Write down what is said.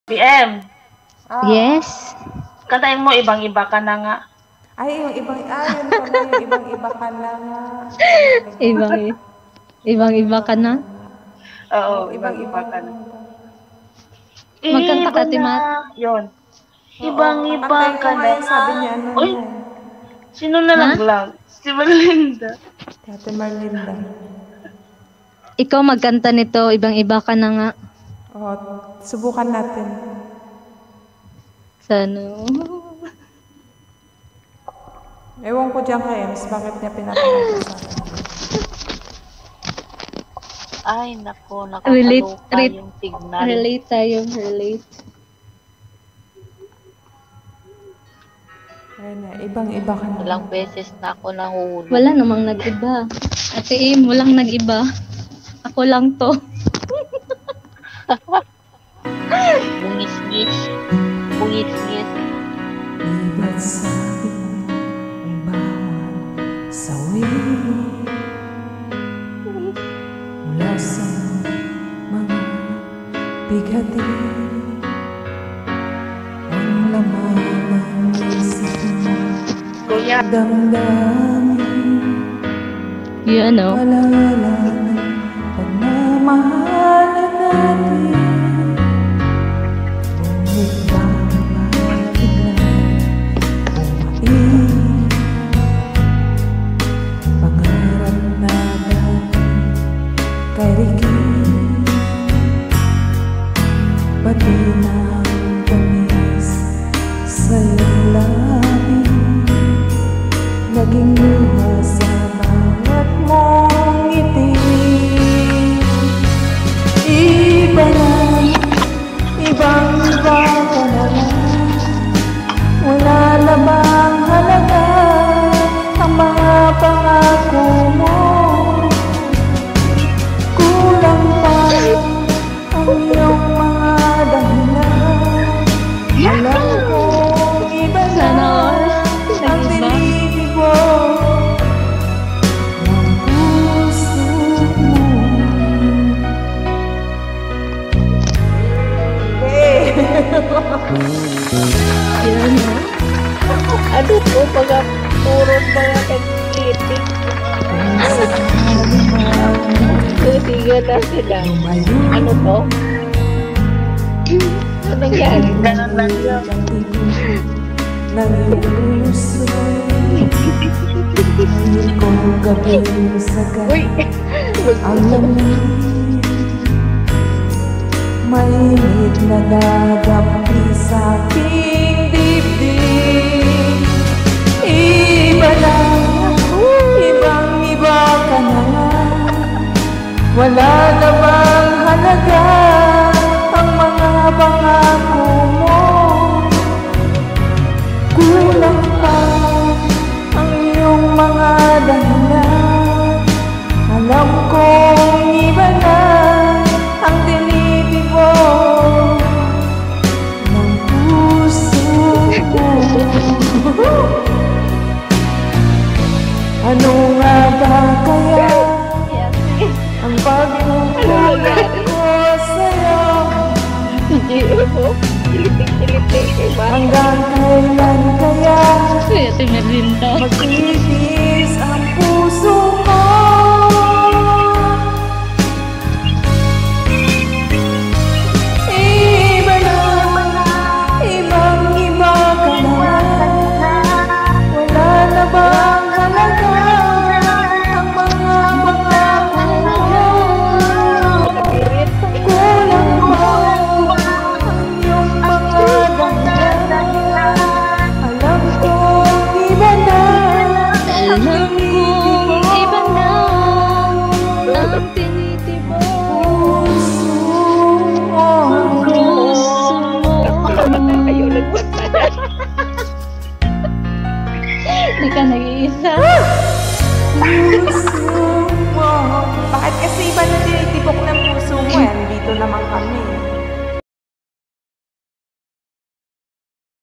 BM, Yes. kantahin mo ibang-iba ka na nga. Ay, yung ibang, yun pala, yung ibang-iba ka na nga. Ibang-iba ka na. Oo, Ibang-iba ibang-iba ka na. Magkanta ka, Iba Timat. na. Yun. Oo, Ibang-iba kantahin ka ko nga na. yun, sabi niya, ano Uy, yan. sino na lang? Si Melinda. Ate Marlinda. Ikaw magkanta nito, ibang-iba ka na nga. Oo, subukan natin. Sana. Ewan ko dyan kay Ems, bakit niya pinapakita sa akin. Ay, nako, Relate, nakakaloka yung signal. relate tayo, relate. Ayun na, ibang-iba ka na. Ilang beses na ako nahulog. Wala namang nag-iba. Ate Im, walang nag-iba. Ako lang to. Bungis-ngis. Bungis-ngis. Iba't sabi ang bawat sawi mula sa mga bigati ang laman ng isip mo Kuya. damdamin Yun, no? malala ng pagmamahalan natin ngunit bakit biglang bumain pangarap na dati kay Ricky pati na ang tamis sa iyong labi naging luha sa bawat mong ngiti iba na ibang-iba ka na lang wala na bang halaga ang mga pangako mo kulang pa ang iyong mga dahilan alam kong iba na Sana all. ang Nag-iba. binibigo ng puso mo. Yun, no? Ano po, pag puro mga kagkitik. Tusigan na sila. Ano to? Ano nangyari? Ganun lang yun. Ng puso Ngayon kong gabi sa Uy! ang lamig mainit na dadampi sa aking dibdib iba na ibang-iba ka na wala na bang halaga ang mga pangako mo kulang pa ang iyong mga dahilan alam kong iba na ang tinitibo ng puso ko ano nga ba kaya ang pagkukulang ko sa'yo Kilitik-kilitik. hanggang kailan kaya Uy, Ate Melinda. magtitiis ang puso ko iba na ibang-iba ka na wala na bang halaga ang mga pangako mo kulang pa ang iyong mga dahilan alam kong iba na Alam kong iba na ang tinitibo. puso mo Puso mo. Ayaw nagpunta na. Hindi ka nag-iisa. puso mo bakit kasi iba na tinitibok ng puso mo yan dito naman kami